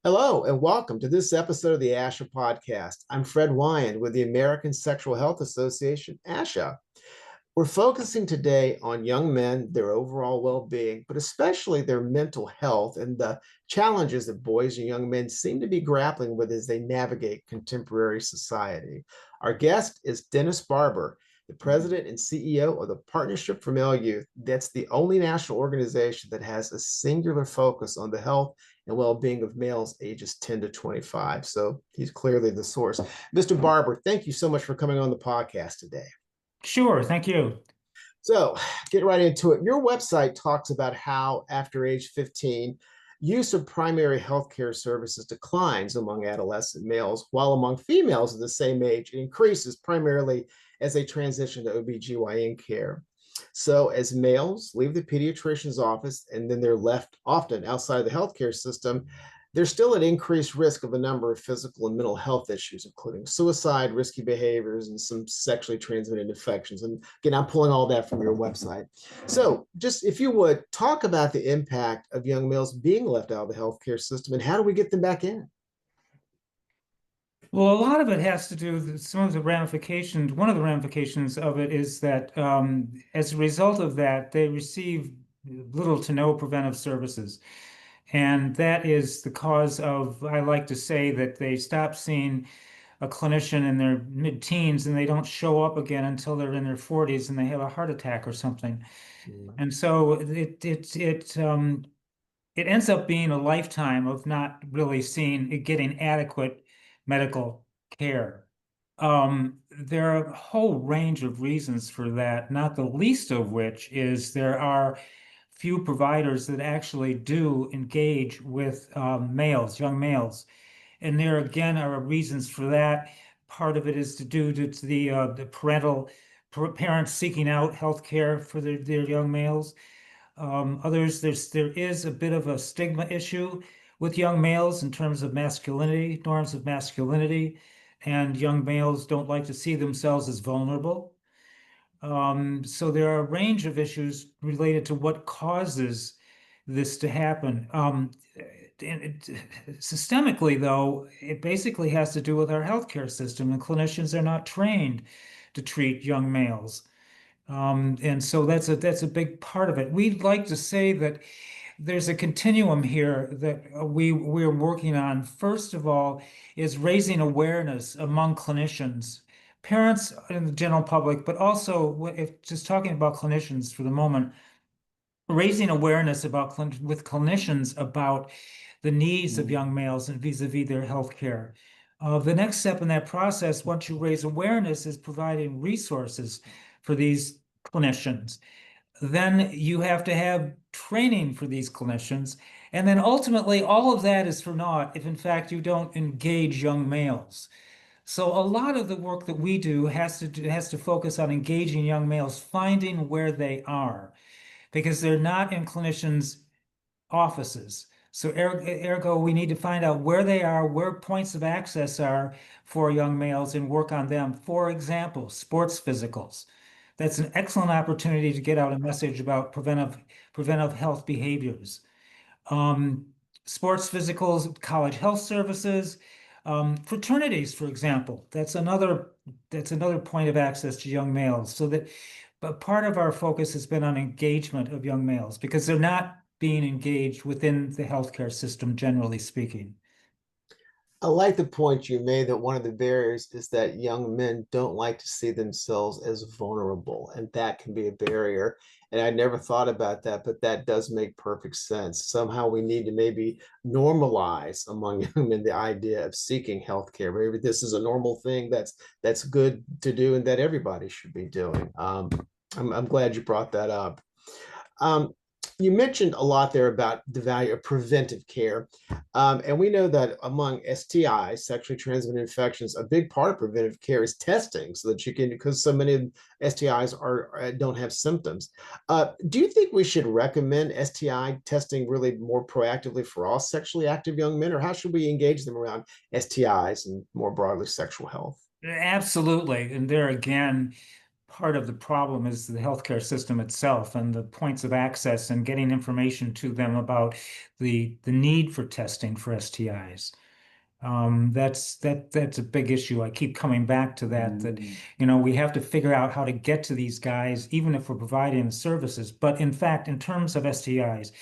Hello, and welcome to this episode of the ASHA podcast. I'm Fred Wyand with the American Sexual Health Association, ASHA. We're focusing today on young men, their overall well being, but especially their mental health and the challenges that boys and young men seem to be grappling with as they navigate contemporary society. Our guest is Dennis Barbour, the president and CEO of the Partnership for Male Youth. That's the only national organization that has a singular focus on the health and well-being of males ages 10 to 25. So he's clearly the source. Mr. Barbour, thank you so much for coming on the podcast today. Sure, thank you. So, get right into it. Your website talks about how, after age 15, use of primary healthcare services declines among adolescent males, while among females of the same age, it increases primarily as they transition to OB/GYN care. So, as males leave the pediatrician's office and then they're left often outside the healthcare system, there's still an increased risk of a number of physical and mental health issues, including suicide, risky behaviors, and some sexually transmitted infections. And again, I'm pulling all that from your website. So, just if you would talk about the impact of young males being left out of the healthcare system and how do we get them back in? Well, a lot of it has to do with some of the ramifications. One of the ramifications of it is that as a result of that, they receive little to no preventive services. And that is the cause of, I like to say that they stop seeing a clinician in their mid-teens and they don't show up again until they're in their 40s and they have a heart attack or something. And so it ends up being a lifetime of not really getting adequate medical care. There are a whole range of reasons for that, not the least of which is there are few providers that actually do engage with young males. And there again are reasons for that. Part of it is to do to the parents seeking out health care for their young males. There is a bit of a stigma issue with young males in terms of masculinity, norms of masculinity, and young males don't like to see themselves as vulnerable. So there are a range of issues related to what causes this to happen. Systemically, though, it basically has to do with our healthcare system, and clinicians are not trained to treat young males. And so that's a big part of it. We'd like to say that there's a continuum here that we're working on. First of all, is raising awareness among clinicians, parents and the general public, but also if just talking about clinicians for the moment, raising awareness with clinicians about the needs of young males and vis-a-vis their health care. The next step in that process, once you raise awareness, is providing resources for these clinicians. Then you have to have training for these clinicians. And then ultimately, all of that is for naught if, in fact, you don't engage young males. So a lot of the work that we do has to focus on engaging young males, finding where they are, because they're not in clinicians' offices. So ergo, we need to find out where they are, where points of access are for young males and work on them. For example, sports physicals. That's an excellent opportunity to get out a message about preventive health behaviors. Um, Sports physicals, college health services, fraternities, for example. That's another point of access to young males. But part of our focus has been on engagement of young males because they're not being engaged within the healthcare system, generally speaking. I like the point you made that one of the barriers is that young men don't like to see themselves as vulnerable, and that can be a barrier. And I never thought about that, but that does make perfect sense. Somehow we need to maybe normalize among young men the idea of seeking healthcare. Maybe this is a normal thing that's good to do and that everybody should be doing. I'm glad you brought that up. Um, you mentioned a lot there about the value of preventive care. And we know that among STIs, sexually transmitted infections, a big part of preventive care is testing so that you can, because so many STIs don't have symptoms. Do you think we should recommend STI testing really more proactively for all sexually active young men, or how should we engage them around STIs and more broadly sexual health? Absolutely. And there again, part of the problem is the healthcare system itself and the points of access and getting information to them about the need for testing for STIs. That's a big issue. I keep coming back to that, we have to figure out how to get to these guys, even if we're providing the services. But in fact, in terms of STIs,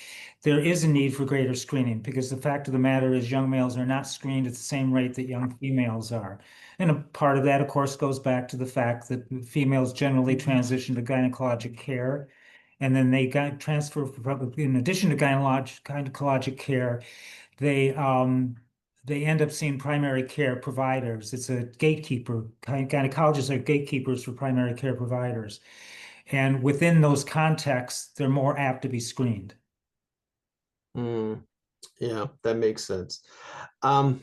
there is a need for greater screening because the fact of the matter is young males are not screened at the same rate that young females are. And a part of that, of course, goes back to the fact that females generally transition to gynecologic care. And then they got transfer, in addition to gynecologic care, they they end up seeing primary care providers. It's a gatekeeper. Gynecologists are gatekeepers for primary care providers. And within those contexts, they're more apt to be screened. Mm, yeah, that makes sense. Um,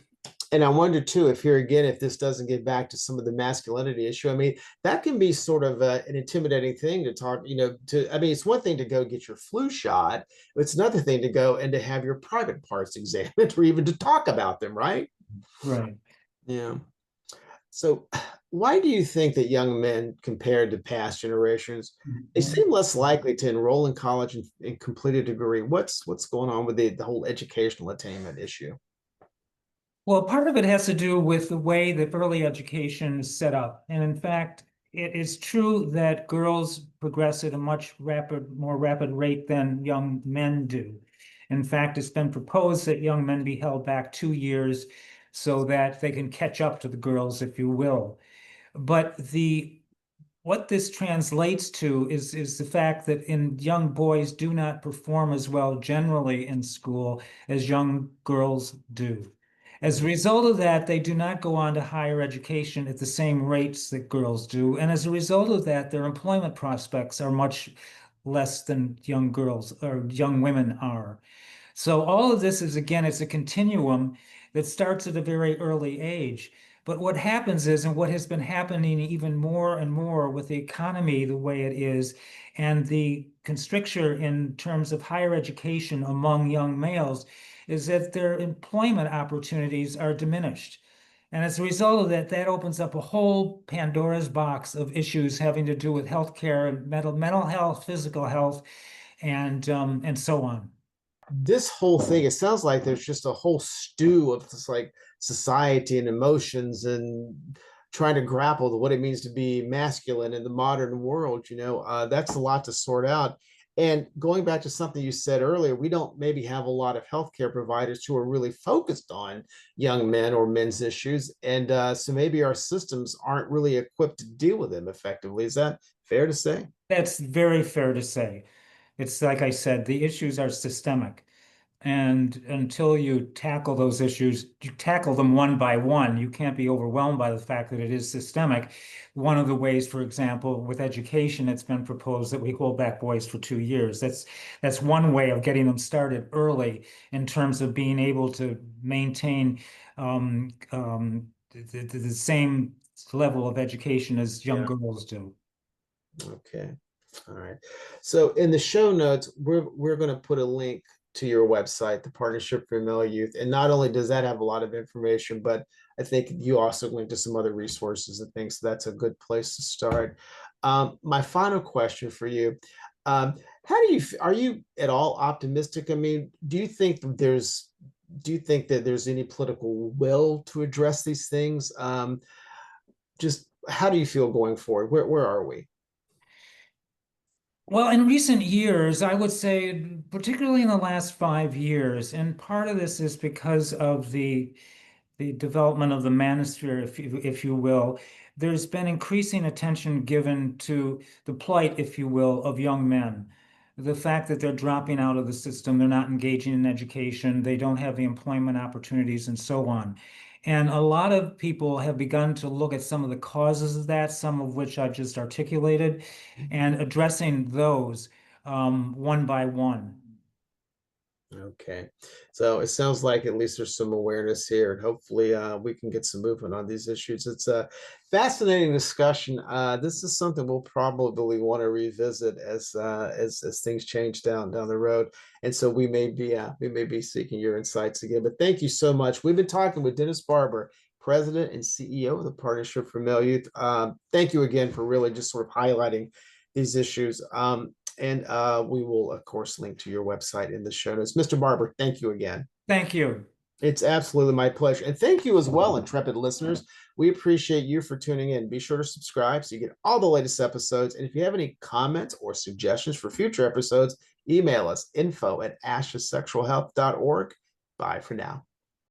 and I wonder too, if here again, if this doesn't get back to some of the masculinity issue, I mean, that can be sort of an intimidating thing to talk, I mean, it's one thing to go get your flu shot, but it's another thing to go and to have your private parts examined or even to talk about them, right? Right. Yeah. So, why do you think that young men, compared to past generations, they seem less likely to enroll in college and complete a degree? What's going on with the whole educational attainment issue? Well, part of it has to do with the way that early education is set up. And in fact, it is true that girls progress at a more rapid rate than young men do. In fact, it's been proposed that young men be held back 2 years so that they can catch up to the girls, if you will. But the what this translates to is the fact that in young boys do not perform as well generally in school as young girls do. As a result of that, they do not go on to higher education at the same rates that girls do. And as a result of that, their employment prospects are much less than young girls or young women are. So all of this is, again, it's a continuum that starts at a very early age. But what happens is, and what has been happening even more and more with the economy the way it is, and the constricture in terms of higher education among young males, is that their employment opportunities are diminished. And as a result of that, that opens up a whole Pandora's box of issues having to do with healthcare, mental health, physical health, and so on. This whole thing, it sounds like there's just a whole stew of just like society and emotions and trying to grapple with what it means to be masculine in the modern world. That's a lot to sort out. And going back to something you said earlier, we don't maybe have a lot of healthcare providers who are really focused on young men or men's issues. And so maybe our systems aren't really equipped to deal with them effectively. Is that fair to say? That's very fair to say. It's like I said, the issues are systemic. And until you tackle those issues, you tackle them one by one. You can't be overwhelmed by the fact that it is systemic. One of the ways, for example, with education, it's been proposed that we hold back boys for 2 years. That's one way of getting them started early in terms of being able to maintain the same level of education as young Yeah. girls do. Okay. All right. So in the show notes, we're going to put a link to your website, the Partnership for Male Youth. And not only does that have a lot of information, but I think you also link to some other resources and things. So that's a good place to start. My final question for you. How do you, are you at all optimistic? I mean, do you think that there's any political will to address these things? Just how do you feel going forward? Where are we? Well, in recent years, I would say, particularly in the last 5 years, and part of this is because of the development of the manosphere, if you will, there's been increasing attention given to the plight, if you will, of young men. The fact that they're dropping out of the system, they're not engaging in education, they don't have the employment opportunities, and so on. And a lot of people have begun to look at some of the causes of that, some of which I've just articulated, and addressing those one by one. Okay. So it sounds like at least there's some awareness here, and hopefully we can get some movement on these issues. It's a fascinating discussion. This is something we'll probably want to revisit as things change down the road. And so we may be seeking your insights again. But thank you so much. We've been talking with Dennis Barbour, President and CEO of the Partnership for Male Youth. Thank you again for really just sort of highlighting these issues. And we will, of course, link to your website in the show notes. Mr. Barbour, thank you again. Thank you. It's absolutely my pleasure. And thank you as well, intrepid listeners. We appreciate you for tuning in. Be sure to subscribe so you get all the latest episodes. And if you have any comments or suggestions for future episodes, email us info@ashesexualhealth.org. Bye for now.